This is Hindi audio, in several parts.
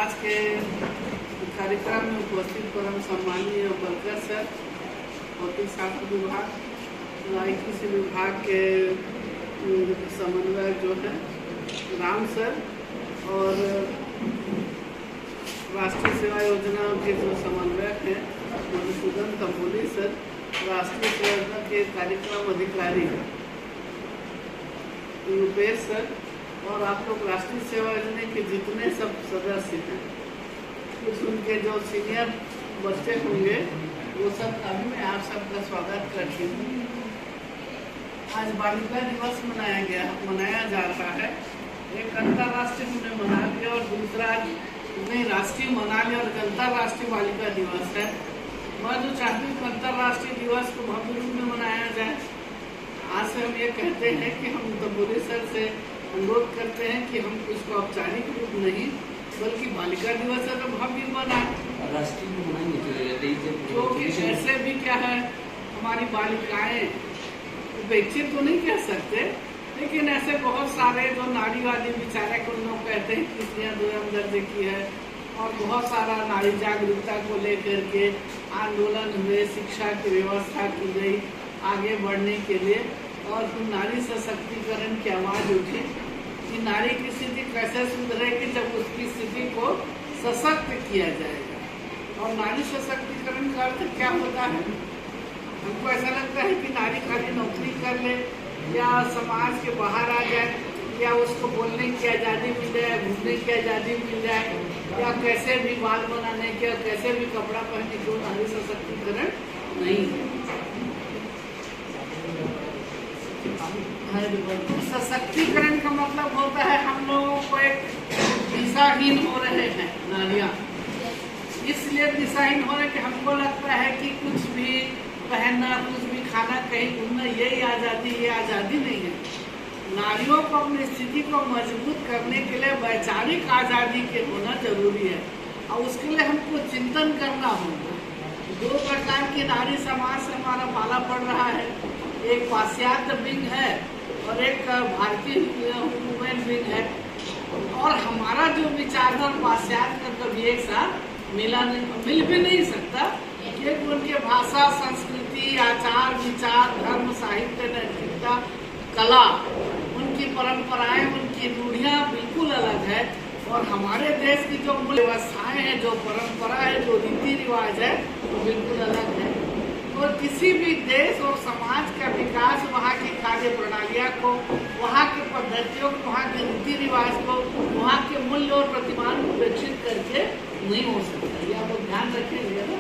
आज के कार्यक्रम में उपस्थित परम सम्मानीय बलकर सर, भौतिक शास्त्र विभाग, कृषि विभाग के समन्वयक जो है राम सर और राष्ट्रीय सेवा योजना के जो समन्वयक हैं मधुसूदन तंबोली सर, राष्ट्रीय सेवा योजना के कार्यक्रम अधिकारी रुपेश सर और आप लोग राष्ट्रीय सेवा योजना के जितने सब सदस्य हैं, कुछ उनके जो सीनियर बच्चे होंगे वो सब अभी मैं आप सबका स्वागत करती हूँ। आज बालिका दिवस मनाया जा रहा है। एक अंतर्राष्ट्रीय हमने मना लिया और दूसरा नहीं राष्ट्रीय मना लिया और अंतर्राष्ट्रीय बालिका दिवस है। मैं जो चाहती हूँ अंतर्राष्ट्रीय दिवस को भव्य रूप में मनाया जाए। आज से हम ये कहते हैं कि हम तंबोली सर से अनुरोध करते हैं कि हम इसको औपचारिक रूप नहीं बल्कि बालिका दिवस है तो भव्य बनाए, राष्ट्रीय को मनाएंगे क्योंकि ऐसे भी क्या है हमारी बालिकाएं उपेक्षित तो नहीं कह सकते, लेकिन ऐसे बहुत सारे जो नारीवादी विचारक को लोग कहते हैं कि स्त्रियां दोयम दर्जे की है और बहुत सारा नारी जागरूकता को लेकर के आंदोलन हुए, शिक्षा की व्यवस्था की गई आगे बढ़ने के लिए और फिर नारी सशक्तिकरण की आवाज उठी कि नारी की स्थिति कैसे सुधरेगी जब उसकी स्थिति को सशक्त किया जाएगा। और नारी सशक्तिकरण का अर्थ क्या होता है? हमको ऐसा लगता है कि नारी खाली नौकरी कर ले या समाज के बाहर आ जाए या उसको बोलने की आज़ादी मिल जाए, घूमने की आज़ादी मिल जाए या कैसे भी बाल बनाने के और कैसे भी कपड़ा पहनने के, नारी सशक्तिकरण नहीं है। सशक्तिकरण का मतलब होता है हम लोगों को एक दिशाहीन हो रहे हैं नारियां, इसलिए दिशाहीन हो रहे कि हमको लगता है कि कुछ भी पहनना, कुछ भी खाना, कहीं घूमना यही आज़ादी, ये आज़ादी नहीं है। नारियों को अपनी स्थिति को मजबूत करने के लिए वैचारिक आज़ादी के होना जरूरी है और उसके लिए हमको चिंतन करना होगा। दो प्रकार की नारी समाज से हमारा पाला पड़ रहा है, एक पाश्चात्य विंग है और एक भारतीय वुमेन विंग है और हमारा जो विचारधारा पाश्चात्य का कभी एक साथ मिल भी नहीं सकता, क्योंकि उनके भाषा, संस्कृति, आचार, विचार, धर्म, साहित्य, नैतिकता, कला, उनकी परंपराएं, उनकी रूढ़ियां बिल्कुल अलग है और हमारे देश की जो मूल व्यवस्थाएं हैं, जो परंपरा है, जो रीति रिवाज है वो बिल्कुल अलग है। तो किसी भी देश और समाज का विकास वहाँ की कार्य प्रणालियाँ को, वहाँ की पद्धतियों को, वहाँ के रीति रिवाज को, वहाँ के मूल्य और प्रतिमान को उपेक्षित करके नहीं हो सकता। ये आप ध्यान रखेंगे ना।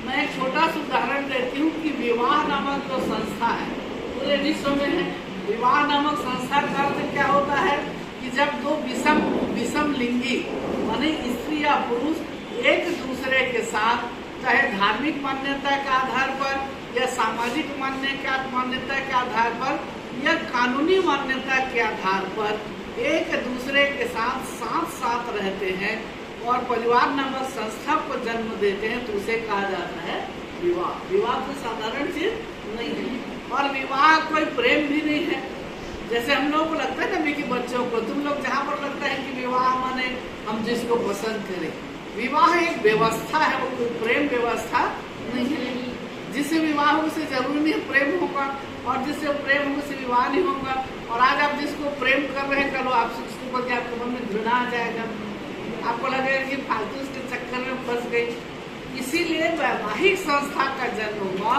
मैं एक छोटा सा उदाहरण देती हूँ कि विवाह नामक जो संस्था है पूरे विश्व में है। विवाह नामक संस्था का अर्थ क्या होता है कि जब दो विषम लिंगी माने स्त्री या पुरुष एक दूसरे के साथ चाहे धार्मिक मान्यता के आधार पर या सामाजिक मान्यता के आधार पर या कानूनी मान्यता के आधार पर एक दूसरे के साथ रहते हैं और परिवार नामक संस्था को जन्म देते हैं तो उसे कहा जाता है विवाह। विवाह कोई साधारण चीज नहीं है और विवाह कोई प्रेम भी नहीं है। जैसे हम लोगों को लगता है ना कि बच्चों को, तुम लोग जहाँ पर लगता है कि विवाह माने हम जिसको पसंद करें, विवाह एक व्यवस्था है, वो कोई प्रेम व्यवस्था नहीं है। जिससे विवाह हो उसे जरूरी नहीं प्रेम होगा और जिससे प्रेम हो उसे विवाह नहीं होगा। और आज आप जिसको प्रेम कर रहे हैं करो आपसे उसके प्रति आपके मन में घृणा आ जाएगा, आपको लगेगा कि फालतू उसके चक्कर में फंस गई। इसीलिए वैवाहिक संस्था का जन्म हुआ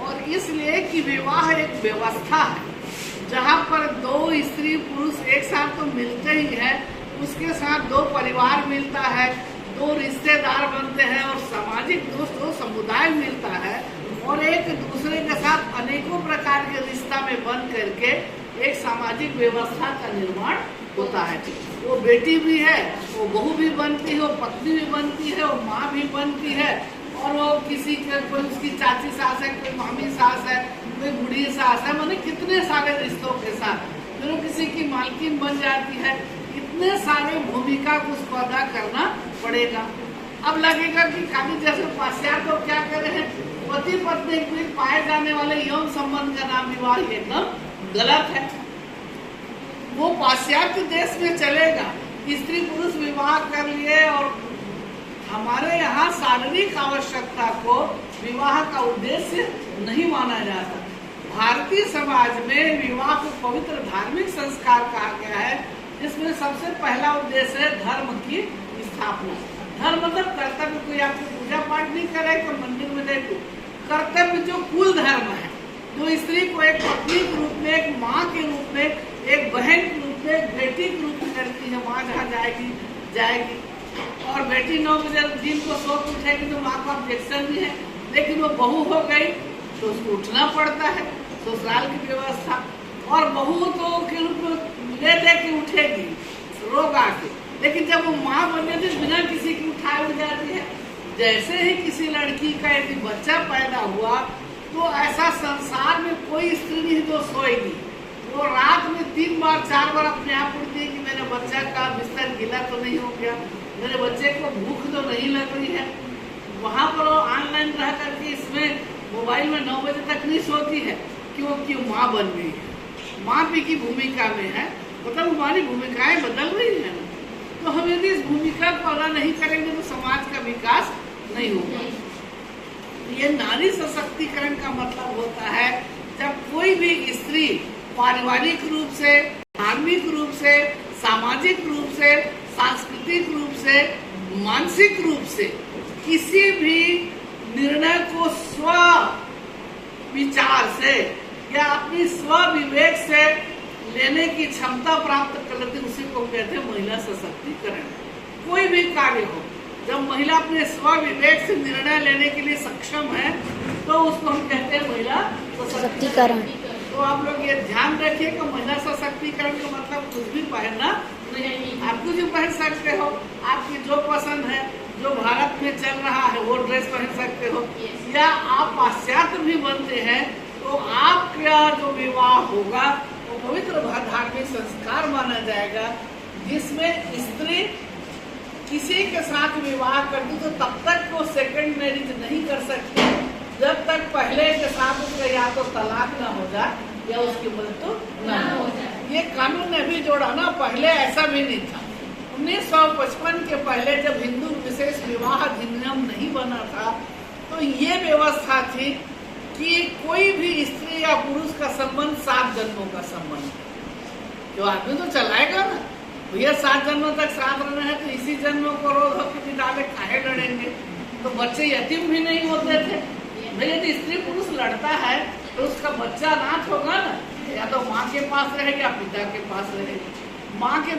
और इसलिए कि विवाह एक व्यवस्था है जहाँ पर दो स्त्री पुरुष एक साथ तो मिलते ही है, उसके साथ दो परिवार मिलता है, दो रिश्तेदार बनते हैं और सामाजिक दोस्तों समुदाय मिलता है और एक दूसरे के साथ अनेकों प्रकार के रिश्ता में बन करके एक सामाजिक व्यवस्था का निर्माण होता है। वो बेटी भी है, वो बहू भी बनती है, वो पत्नी भी बनती है, वो माँ भी बनती है और वो किसी के कोई उसकी चाची सास है, कोई मामी सास है, कोई बूढ़ी सास है, माने कितने सारे रिश्तों के साथ फिर वो किसी की मालकिन बन जाती है। इतने सारे भूमिका को उसको अदा करना पड़ेगा। अब लगेगा कि खाली जैसे पाश्चात्य तो क्या कर रहे हैं, पति पत्नी में पाए जाने वाले यौन संबंध का नाम विवाह एकदम गलत है। वो पाश्चात्य देश में चलेगा स्त्री पुरुष विवाह कर लिए और हमारे यहाँ शारीरिक आवश्यकता को विवाह का उद्देश्य नहीं माना जाता। भारतीय समाज में विवाह को पवित्र धार्मिक संस्कार कहा गया है, जिसमें सबसे पहला उद्देश्य है धर्म की स्थापना। धर्म मतलब कर्तव्य। कोई आपको पूजा पाठ नहीं करे तो मंदिर में देखो, कर्तव्य जो कुल धर्म है, जो स्त्री को एक पत्नी के रूप में, एक माँ के रूप में, एक बहन के रूप में, एक बेटी के रूप में करती है। माँ जहाँ जाएगी और बेटी 9 बजे दिन को सो उठेगी तो माँ को ऑब्जेक्शन भी है, लेकिन वो बहू हो गई तो उसको उठना पड़ता है, ससुराल की व्यवस्था। और बहू तो के रूप में ले दे के उठेगी रोग आके, लेकिन जब वो माँ बन जाती है बिना किसी की उठाए हो जाती है। जैसे ही किसी लड़की का यदि बच्चा पैदा हुआ तो ऐसा संसार में कोई स्त्री नहीं जो सोएगी। वो रात में 3 बार 4 बार अपने आप उठती है कि मेरे बच्चा का बिस्तर गीला तो नहीं हो गया, मेरे बच्चे को भूख तो नहीं लग रही है। वहाँ पर वो ऑनलाइन रह करके इसमें मोबाइल में 9 बजे तक नहीं सोती है क्योंकि माँ बन गई है, माँ भी की भूमिका में है। मतलब हमारी भूमिकाएं बदल रही है ना, तो हम यदि इस भूमिका को अदा नहीं करेंगे तो समाज का विकास नहीं होगा। ये नारी सशक्तिकरण का मतलब होता है जब कोई भी स्त्री पारिवारिक रूप से, धार्मिक रूप से, सामाजिक रूप से, सांस्कृतिक रूप से, मानसिक रूप से किसी भी निर्णय को स्व विचार से या अपनी स्व विवेक से लेने की क्षमता प्राप्त कर लेती, उसी को कहते हैं महिला सशक्तिकरण। कोई भी कार्य हो, जब महिला अपने स्व विवेक से निर्णय लेने के लिए सक्षम है तो उसको हम कहते हैं महिला सशक्तिकरण। तो आप लोग ये ध्यान रखिए कि महिला सशक्तिकरण का मतलब कुछ भी पहनना नहीं। आप कुछ भी पहन सकते हो, आपकी जो पसंद है, जो भारत में चल रहा है वो ड्रेस पहन सकते हो, या आप पाश्चात्य भी बनते हैं तो आपका जो विवाह होगा वो पवित्र धार्मिक संस्कार माना जाएगा, जिसमें स्त्री किसी के साथ विवाह करती तो तब तक वो सेकंड मैरिज नहीं कर सकती जब तक पहले के साथ उसका या तो तलाक ना हो जाए या उसकी मृत्यु ना हो जाए। ये कानून ने भी जोड़ा ना, पहले ऐसा भी नहीं था। 1955 के पहले जब हिंदू विशेष विवाह अधिनियम नहीं बना था तो ये व्यवस्था थी कि कोई भी स्त्री या पुरुष का संबंध 7 जन्मों का संबंध है। जो आदमी तो चलाएगा ना, भैया 7 जन्मों तक साथ रहना है तो इसी जन्मों को रोज होकर निकाले काहे लड़ेंगे। तो बच्चे यतीम भी नहीं होते थे। भैया यदि स्त्री पुरुष लड़ता है तो उसका बच्चा अनाथ होगा ना, या तो माँ के पास रहेगा या पिता के पास रहेगा। माँ के